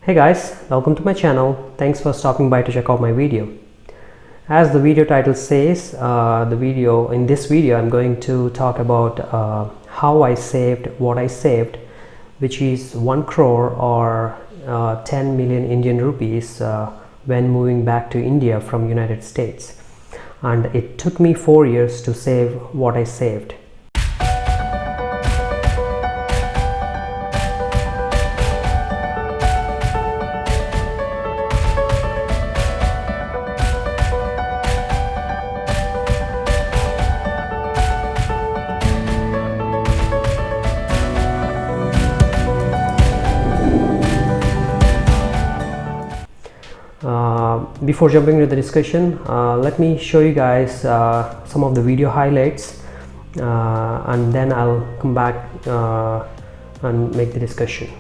Hey guys, welcome to my channel. Thanks for stopping by to check out my video. As the video title says, in this video I'm going to talk about how I saved what I saved, which is 1 crore or 10 million Indian rupees when moving back to India from United States. And it took me 4 years to save what I saved. Before jumping into the discussion, let me show you guys some of the video highlights and then I'll come back and make the discussion.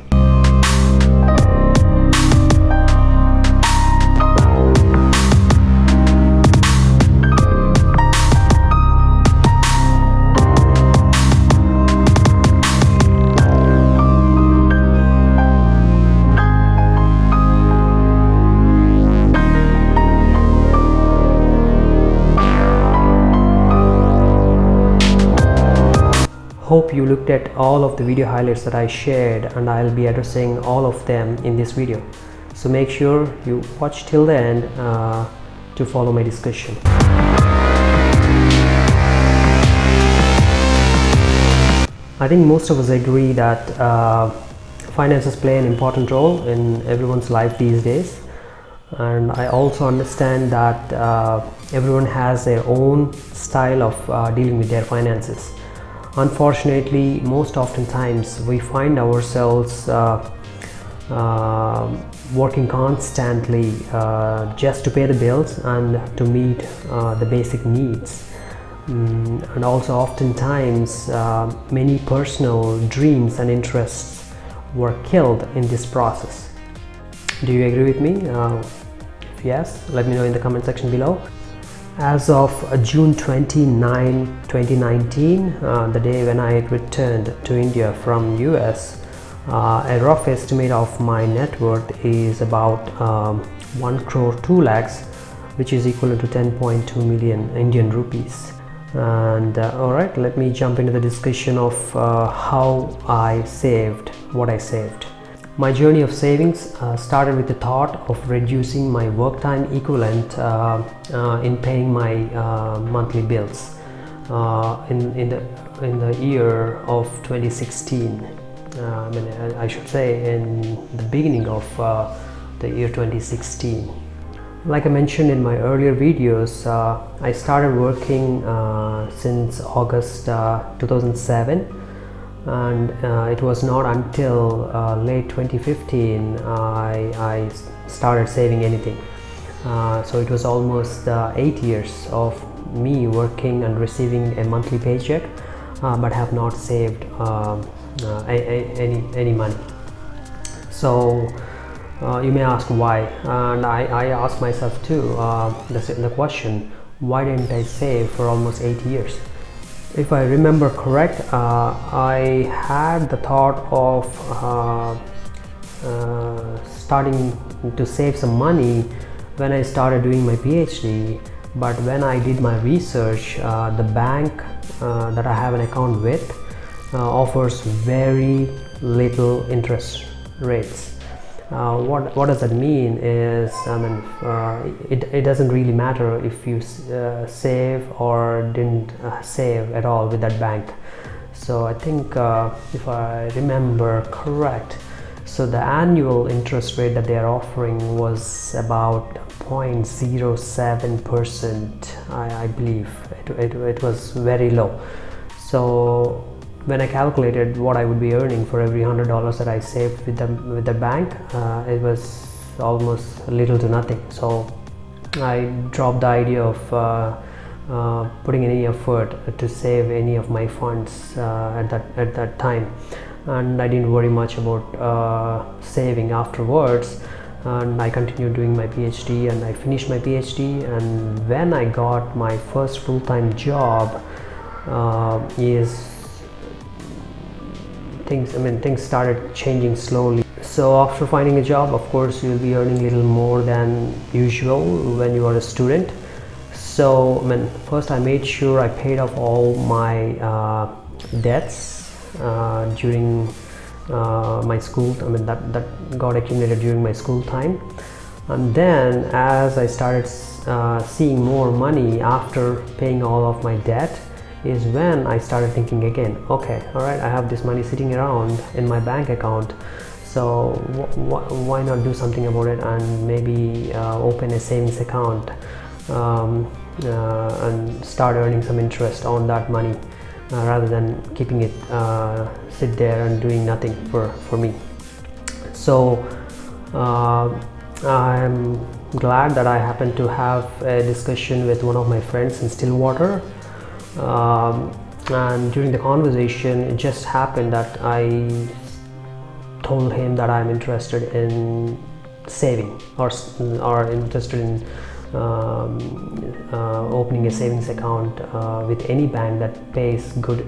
Hope you looked at all of the video highlights that I shared, and I'll be addressing all of them in this video. So make sure you watch till the end to follow my discussion. I think most of us agree that finances play an important role in everyone's life these days, and I also understand that everyone has their own style of dealing with their finances. Unfortunately, most oftentimes we find ourselves working constantly just to pay the bills and to meet the basic needs. And also oftentimes many personal dreams and interests were killed in this process. Do you agree with me? If yes, let me know in the comment section below. As of June 29, 2019, the day when I returned to India from US, a rough estimate of my net worth is about 1 crore 2 lakhs, which is equivalent to 10.2 million Indian rupees. And alright, let me jump into the discussion of how I saved what I saved. My journey of savings started with the thought of reducing my work time equivalent in paying my monthly bills in the year of 2016. I should say in the beginning of the year 2016. Like I mentioned in my earlier videos, I started working since August 2007. And it was not until late 2015 I started saving anything. So it was almost 8 years of me working and receiving a monthly paycheck, but have not saved any money. So you may ask why, and I asked myself too the question, why didn't I save for almost 8 years? If I remember correct, I had the thought of starting to save some money when I started doing my PhD, but when I did my research, the bank that I have an account with offers very little interest rates. What does that mean is, it doesn't really matter if you save or didn't save at all with that bank. So I think if I remember correct, so the annual interest rate that they are offering was about 0.07%. I believe it was very low. So when I calculated what I would be earning for every $100 that I saved with the bank, it was almost little to nothing. So I dropped the idea of putting any effort to save any of my funds at that time, and I didn't worry much about saving afterwards. And I continued doing my PhD, and I finished my PhD. And when I got my first full-time job, things started changing slowly. So after finding a job, of course, you'll be earning a little more than usual when you are a student. So first I made sure I paid off all my debts during my school. That got accumulated during my school time. And then as I started seeing more money after paying all of my debt, is when I started thinking again, okay, all right, I have this money sitting around in my bank account, so why not do something about it and maybe open a savings account and start earning some interest on that money rather than keeping it sit there and doing nothing for me. So I'm glad that I happened to have a discussion with one of my friends in Stillwater, and during the conversation it just happened that I told him that I'm interested in saving or interested in opening a savings account with any bank that pays good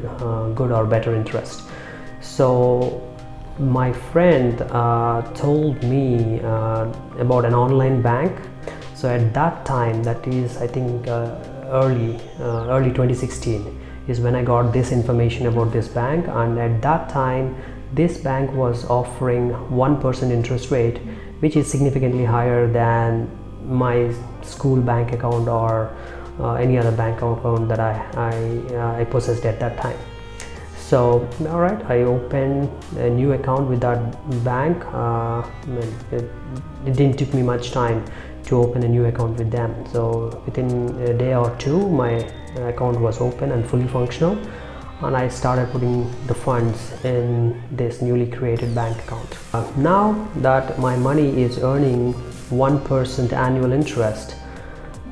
or better interest. So my friend told me about an online bank. So at that time, that is I think early 2016 is when I got this information about this bank, and at that time this bank was offering 1% interest rate, which is significantly higher than my school bank account or any other bank account that I possessed at that time. So all right, I opened a new account with that bank. It didn't take me much time to open a new account with them. So within a day or two, my account was open and fully functional, and I started putting the funds in this newly created bank account. Now that my money is earning 1% annual interest,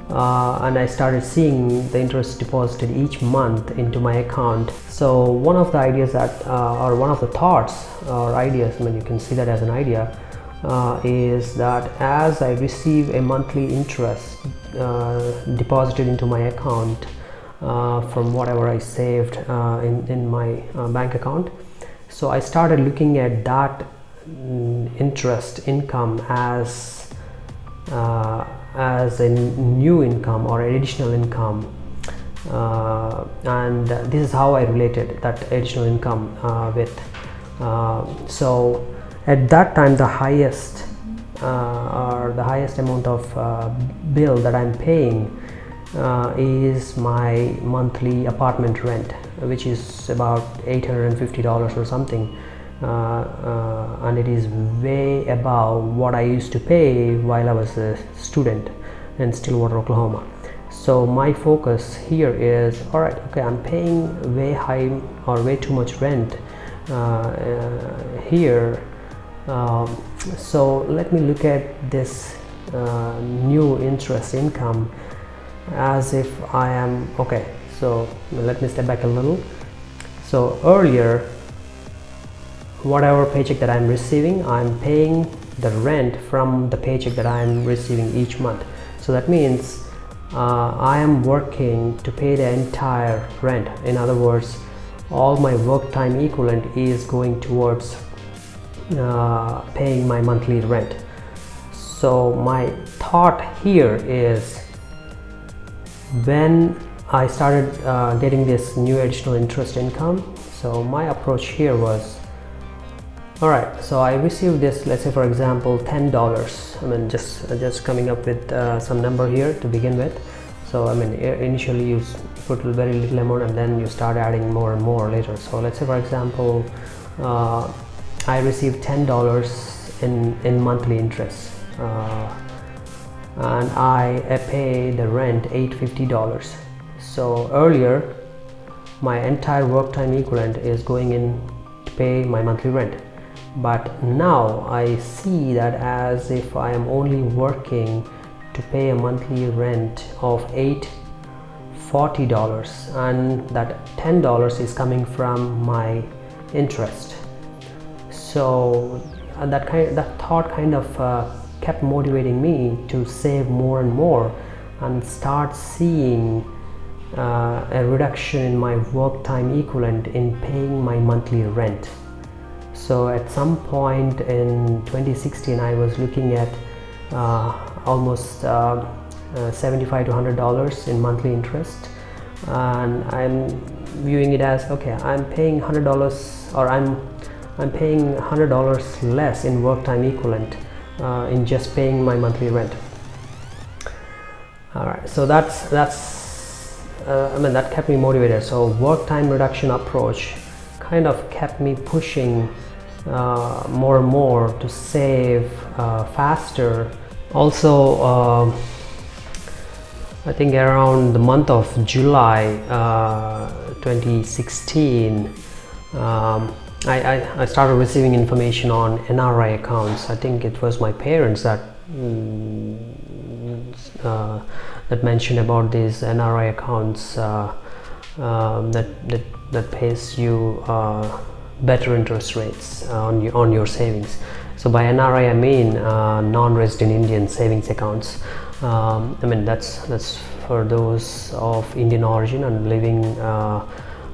and I started seeing the interest deposited each month into my account. So one of the ideas that or one of the thoughts or ideas, you can see that as an idea, is that as I receive a monthly interest deposited into my account from whatever I saved in my bank account, so I started looking at that interest income as a new income or additional income, and this is how I related that additional income with. So at that time, the highest amount of bill that I'm paying is my monthly apartment rent, which is about $850 or something. And it is way above what I used to pay while I was a student in Stillwater, Oklahoma. So my focus here is, all right, okay, I'm paying way high or way too much rent here. So let me look at this new interest income as if I am okay. So let me step back a little. So earlier, whatever paycheck that I'm receiving, I'm paying the rent from the paycheck that I'm receiving each month. So that means I am working to pay the entire rent. In other words, all my work time equivalent is going towards paying my monthly rent. So my thought here is, when I started getting this new additional interest income, so my approach here was, all right, so I received this, let's say for example $10. Just coming up with some number here to begin with. So initially you put very little amount and then you start adding more and more later. So let's say for example I received $10 in monthly interest, and I pay the rent $850. So earlier my entire work time equivalent is going in to pay my monthly rent, but now I see that as if I am only working to pay a monthly rent of $840, and that $10 is coming from my interest. So that thought kind of kept motivating me to save more and more and start seeing a reduction in my work time equivalent in paying my monthly rent. So at some point in 2016 I was looking at almost $75 to $100 in monthly interest, and I'm viewing it as, okay, I'm paying $100, or I'm paying $100 less in work time equivalent in just paying my monthly rent. All right, so that's that kept me motivated. So work time reduction approach kind of kept me pushing more and more to save faster. Also, I think around the month of July 2016, I started receiving information on NRI accounts. I think it was my parents that that mentioned about these NRI accounts that pays you better interest rates on your savings. So by NRI I mean non-resident Indian savings accounts. That's for those of Indian origin and living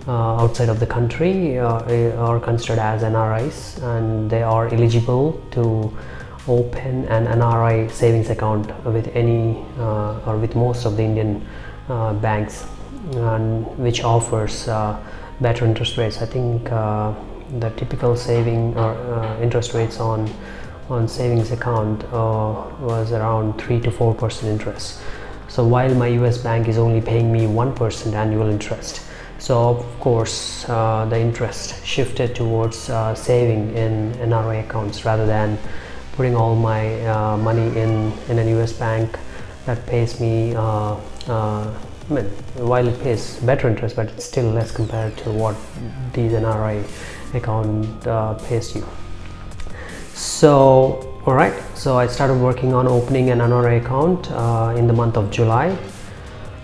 outside of the country, are considered as NRIs, and they are eligible to open an NRI savings account with any or with most of the Indian banks, and which offers better interest rates. I think the typical saving or interest rates on savings account was around 3 to 4% interest. So while my US bank is only paying me 1% annual interest, so of course the interest shifted towards saving in NRI accounts rather than putting all my money in an US bank that pays me while it pays better interest, but it's still less compared to what these NRI account pays you. So alright, so I started working on opening an NRI account in the month of July,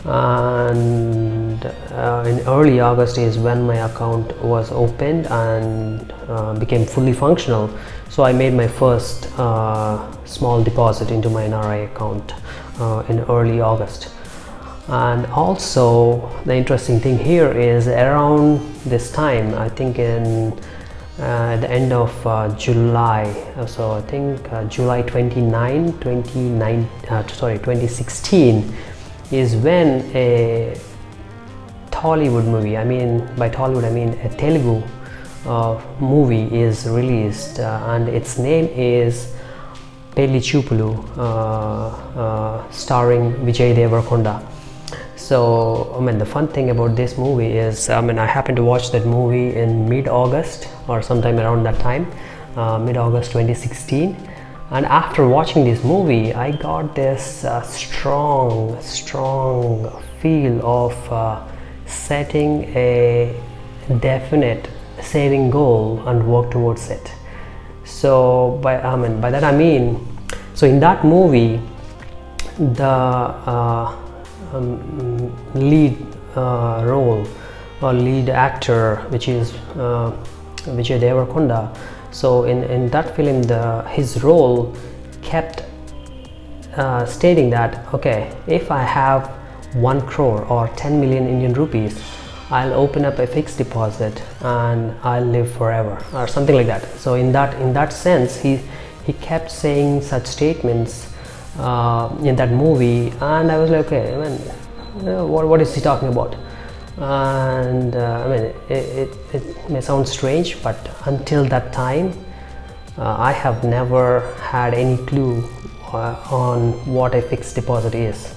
and in early August is when my account was opened and became fully functional. So I made my first small deposit into my NRI account in early August. And also the interesting thing here is around this time, I think at the end of July, so I think July 2016 is when a Tollywood movie, I mean by Tollywood I mean a Telugu movie is released, and its name is Pelli Chupulu, starring Vijay Deverakonda. So the fun thing about this movie is, I happened to watch that movie in mid-August or sometime around that time, mid-August 2016, and after watching this movie I got this strong feel of setting a definite saving goal and work towards it. So by that I mean, so in that movie the lead role or lead actor, which is Vijay Deverakonda, so in that film his role kept stating that, okay, if I have 1 crore or 10 million Indian rupees, I'll open up a fixed deposit and I'll live forever, or something like that. So in that sense he kept saying such statements in that movie, and I was like, okay, what is he talking about? And it may sound strange, but until that time I have never had any clue on what a fixed deposit is.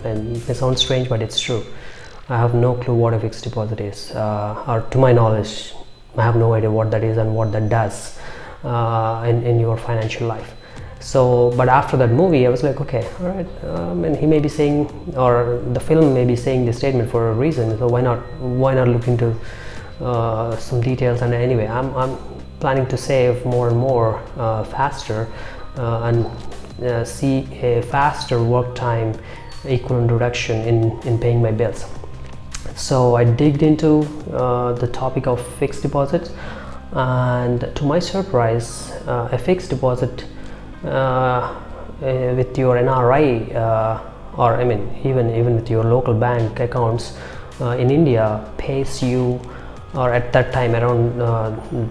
And it may sound strange, but it's true. I have no clue what a fixed deposit is, or to my knowledge I have no idea what that is and what that does in your financial life. So but after that movie I was like, okay, all right, he may be saying, or the film may be saying this statement for a reason, so why not look into some details. And anyway, I'm planning to save more and more faster and see a faster work time equivalent reduction in paying my bills. So I digged into the topic of fixed deposits, and to my surprise a fixed deposit with your NRI or even with your local bank accounts in India pays you or at that time around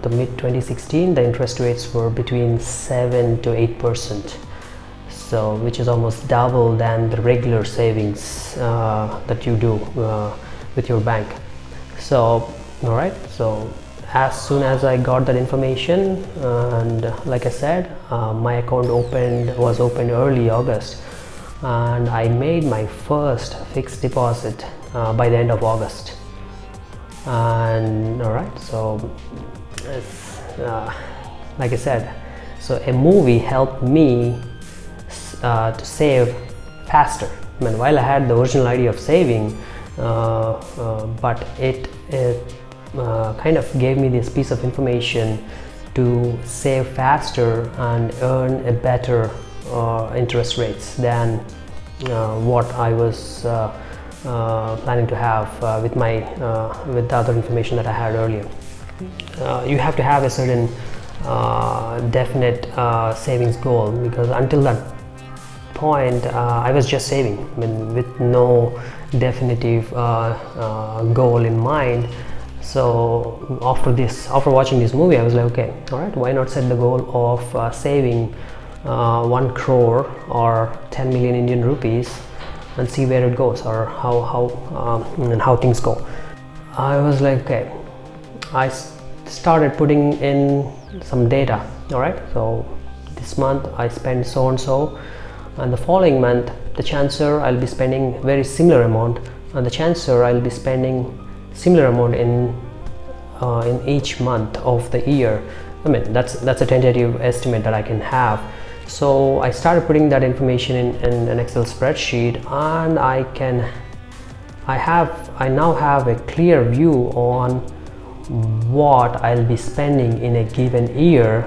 the mid 2016, the interest rates were between 7 to 8%. So which is almost double than the regular savings that you do with your bank. So all right, so as soon as I got that information, and like I said, my account was opened early August, and I made my first fixed deposit by the end of August. And all right, so it's, like I said, so a movie helped me to save faster. I mean, while I had the original idea of saving, but it kind of gave me this piece of information to save faster and earn a better interest rates than what I was planning to have with the other information that I had earlier. You have to have a certain definite savings goal, because until that point I was just saving, I mean, with no definitive goal in mind. So after watching this movie, I was like, okay, all right, why not set the goal of saving 1 crore or 10 million Indian rupees and see where it goes, or how things go. I was like, okay, I started putting in some data. All right, so this month I spent so and so, and the following month the chancer I'll be spending very similar amount, and the chancer I'll be spending similar amount in each month of the year. I mean, that's a tentative estimate that I can have. So I started putting that information in an Excel spreadsheet, and I now have a clear view on what I'll be spending in a given year,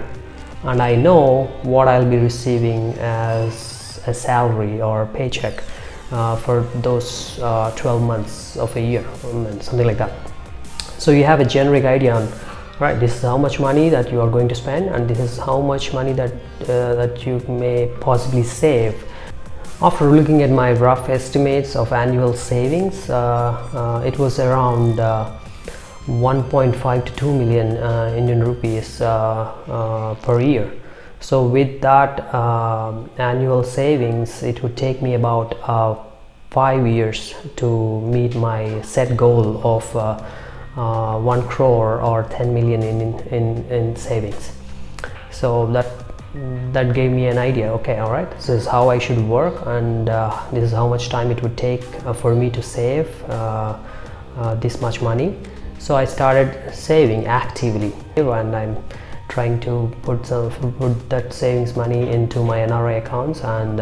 and I know what I'll be receiving as a salary or paycheck for those 12 months of a year, something like that. So you have a generic idea on, right, this is how much money that you are going to spend, and this is how much money that you may possibly save. After looking at my rough estimates of annual savings, it was around 1.5 to 2 million Indian rupees per year. So with that annual savings, it would take me about 5 years to meet my set goal of 1 crore or 10 million in savings. So that gave me an idea. Okay, all right, this is how I should work, and this is how much time it would take for me to save this much money. So I started saving actively, and I'm trying to put that savings money into my NRI accounts, and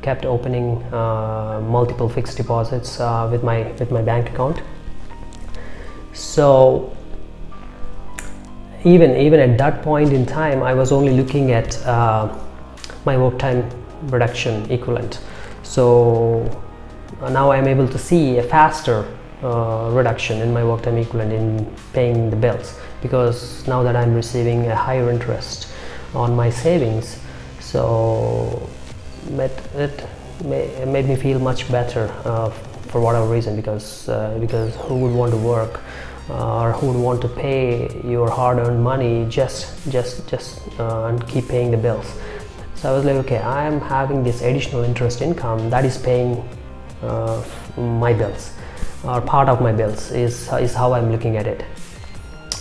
kept opening multiple fixed deposits with my bank account. So even at that point in time, I was only looking at my work time reduction equivalent. So now I'm able to see a faster reduction in my work time equivalent in paying the bills, because now that I'm receiving a higher interest on my savings, so it made me feel much better for whatever reason, because who would want to work or who would want to pay your hard-earned money just and keep paying the bills? So I was like, okay, I am having this additional interest income that is paying my bills, or part of my bills is how I'm looking at it.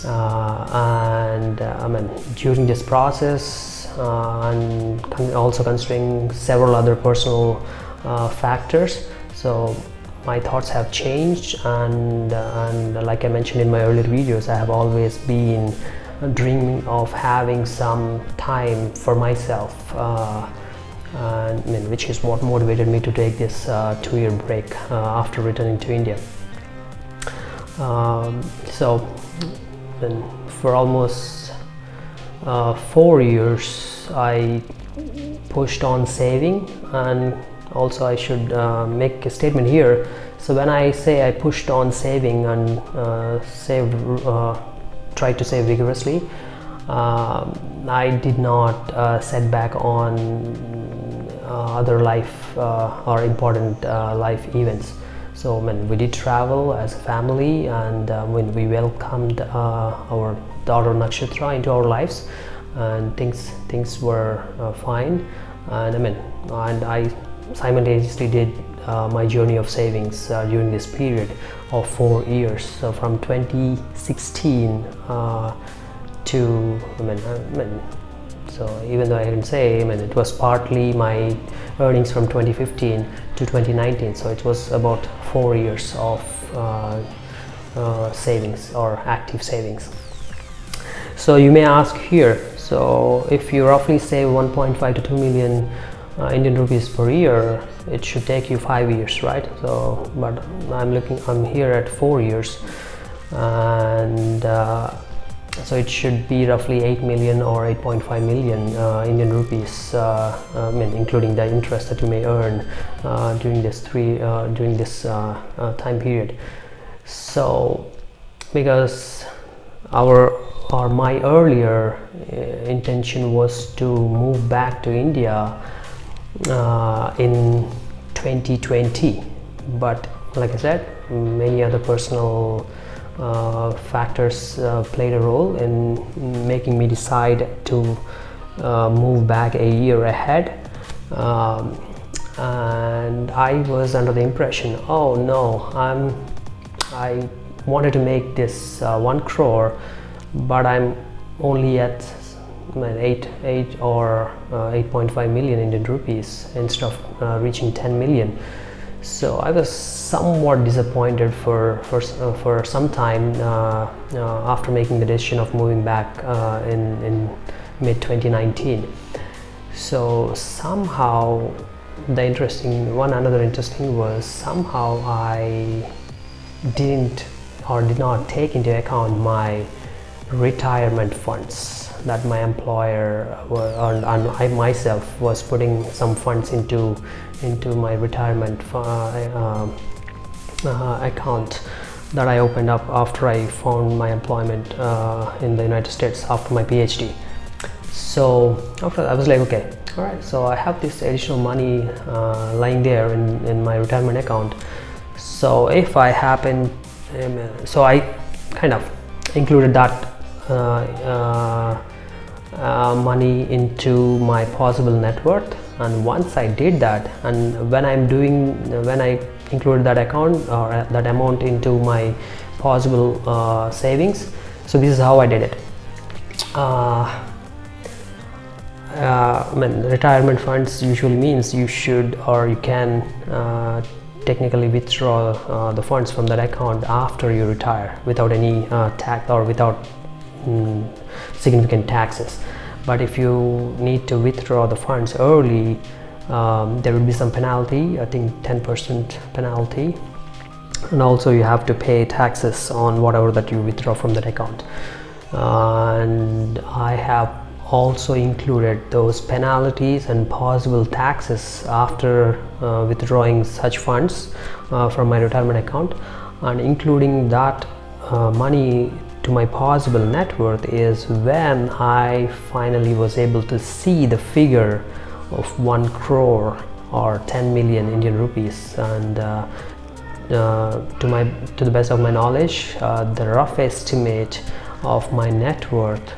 And I mean, during this process, and also considering several other personal factors, so my thoughts have changed, and like I mentioned in my earlier videos, I have always been dreaming of having some time for myself, and which is what motivated me to take this 2-year break after returning to India. So for almost 4 years I pushed on saving. And also I should make a statement here. So when I say I pushed on saving and tried to save vigorously, I did not set back on other life or important life events. So when we did travel as a family, and when we welcomed our daughter Nakshatra into our lives, and things were fine. And I simultaneously did my journey of savings during this period of 4 years. So from 2016 to so even though I can say it was partly my earnings from 2015 to 2019, so it was about 4 years of savings or active savings. So you may ask here, so if you roughly save 1.5 to 2 million Indian rupees per year, it should take you 5 years, right? So but I'm here at 4 years, and so it should be roughly 8 million or 8.5 million Indian rupees, including the interest that you may earn during this time period. So because my earlier intention was to move back to India in 2020, but like I said, many other personal factors played a role in making me decide to move back a year ahead, and I was under the impression, oh no, I wanted to make this 1 crore, but I'm only at 8 or 8.5 million Indian rupees instead of reaching 10 million. So I was somewhat disappointed for some time after making the decision of moving back in mid 2019. So somehow another interesting was somehow I did not take into account my retirement funds that my employer and I myself was putting some funds into my retirement account that I opened up after I found my employment in the United States after my PhD. So after that I was like, okay, all right, so I have this additional money lying there in my retirement account. So if I happen, so I kind of included that money into my possible net worth, and once I did that, and when I included that account or that amount into my possible savings, so this is how I did it. Retirement funds usually means you should or you can technically withdraw the funds from that account after you retire without any tax or without significant taxes. But if you need to withdraw the funds early, there will be some penalty, I think 10% penalty, and also you have to pay taxes on whatever that you withdraw from that account. And I have also included those penalties and possible taxes after withdrawing such funds from my retirement account, and including that money to my possible net worth is when I finally was able to see the figure of 1 crore or 10 million Indian rupees. And to the best of my knowledge, the rough estimate of my net worth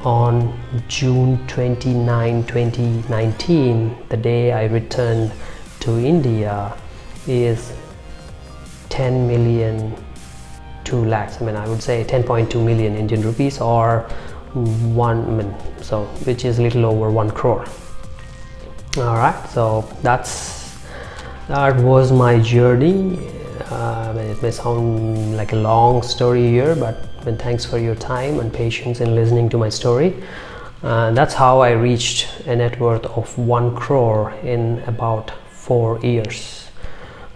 on June 29, 2019, the day I returned to India, is 10 million 2 lakhs. I would say 10.2 million Indian rupees, or which is a little over 1 crore. All right, so that was my journey. It may sound like a long story here, but thanks for your time and patience in listening to my story. That's how I reached a net worth of 1 crore in about 4 years,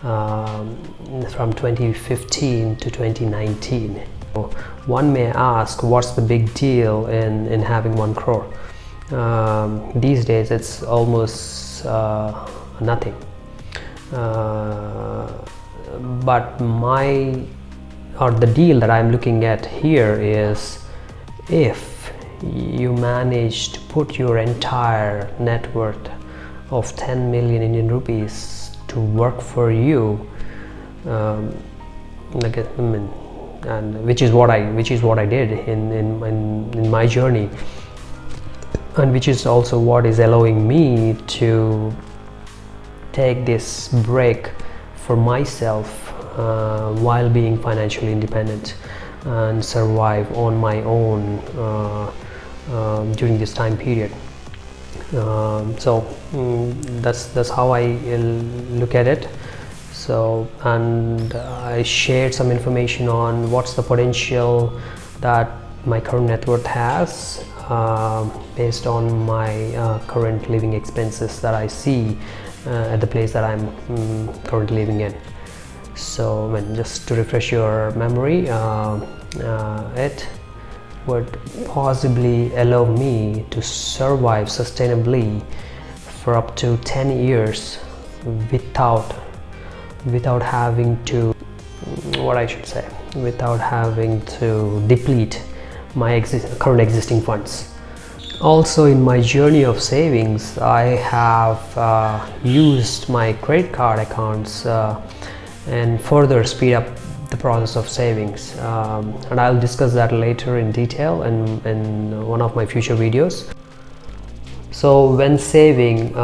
from 2015 to 2019. So one may ask, what's the big deal in having 1 crore? These days it's almost nothing. But the deal that I'm looking at here is, if you manage to put your entire net worth of 10 million Indian rupees to work for you, like and which is what I did in my journey, and which is also what is allowing me to take this break for myself while being financially independent and survive on my own during this time period. That's how I look at it. So, and I shared some information on what's the potential that my current net worth has based on my current living expenses that I see at the place that I'm currently living in. So just to refresh your memory, it would possibly allow me to survive sustainably for up to 10 years without having to, without having to deplete my current existing funds. Also, in my journey of savings, I have used my credit card accounts and further speed up the process of savings, and I'll discuss that later in detail in one of my future videos. So when saving,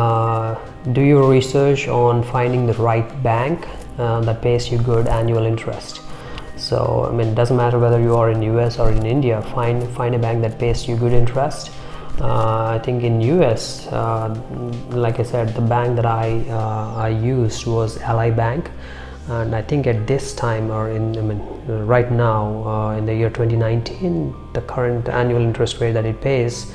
do your research on finding the right bank that pays you good annual interest. So it doesn't matter whether you are in US or in India, find a bank that pays you good interest. I think in US, like I said, the bank that I used was Ally Bank, and I think at this time, or right now in the year 2019, the current annual interest rate that it pays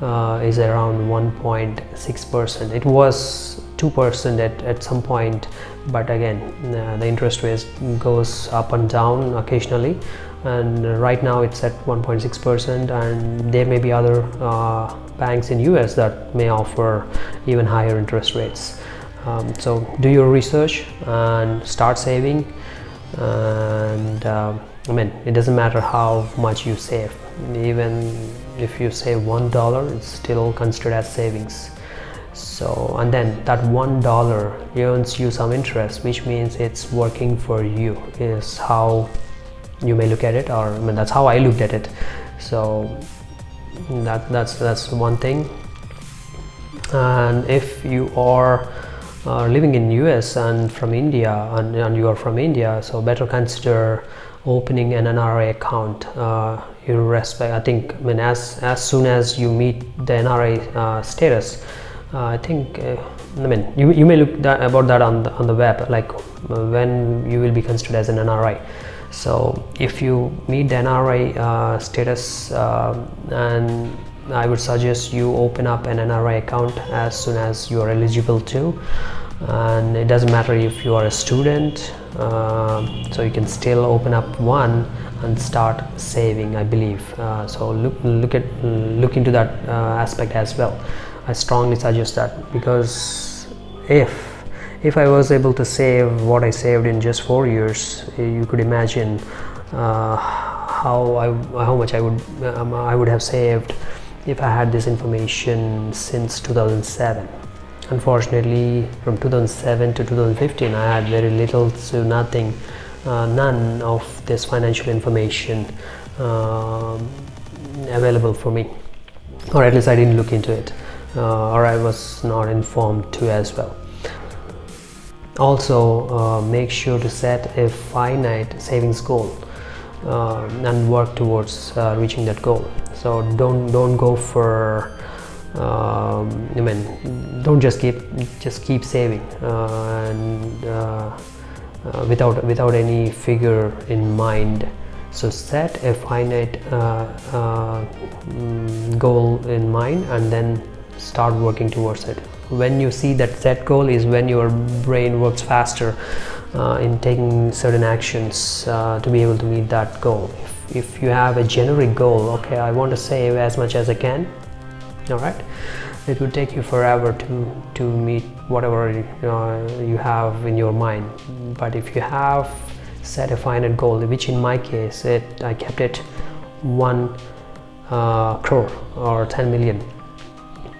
is around 1.6%. It was 2% at some point, but again the interest rate goes up and down occasionally, and right now it's at 1.6%, and there may be other banks in US that may offer even higher interest rates. So do your research and start saving, and it doesn't matter how much you save. Even if you save $1, it's still considered as savings. So, and then that $1 earns you some interest, which means it's working for you, is how you may look at it, or that's how I looked at it. So that's one thing. And if you are living in US and from India, and you are from India, so better consider opening an NRI account. Irrespective, I think, as soon as you meet the NRI status, I think, you may look about that on the web, like when you will be considered as an NRI. So if you meet the NRI status, and I would suggest you open up an NRI account as soon as you are eligible to, and it doesn't matter if you are a student, so you can still open up one and start saving, I believe. So look into that aspect as well. I strongly suggest that, because if I was able to save what I saved in just 4 years, you could imagine how much I would have saved if I had this information since 2007. Unfortunately, from 2007 to 2015, I had very little to nothing, none of this financial information available for me, or at least I didn't look into it, or I was not informed too as well. Also, make sure to set a finite savings goal and work towards reaching that goal. So don't go for don't just keep saving without any figure in mind. So set a finite goal in mind, and then start working towards it. When you see that set goal is when your brain works faster in taking certain actions to be able to meet that goal. If you have a generic goal, okay, I want to save as much as I can, all right, it would take you forever to meet whatever you have in your mind. But if you have set a finite goal, which in my case I kept it 1 crore or 10 million,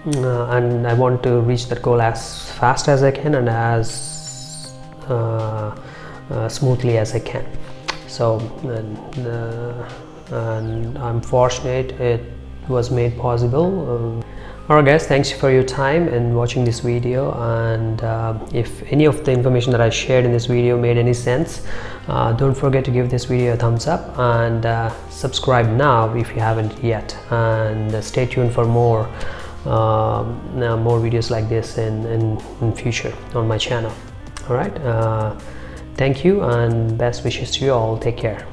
and I want to reach that goal as fast as I can and as smoothly as I can. So and I'm fortunate it was made possible. Alright guys, thanks for your time and watching this video, and if any of the information that I shared in this video made any sense, don't forget to give this video a thumbs up, and subscribe now if you haven't yet, and stay tuned for more videos like this in future on my channel. Alright, thank you and best wishes to you all. Take care.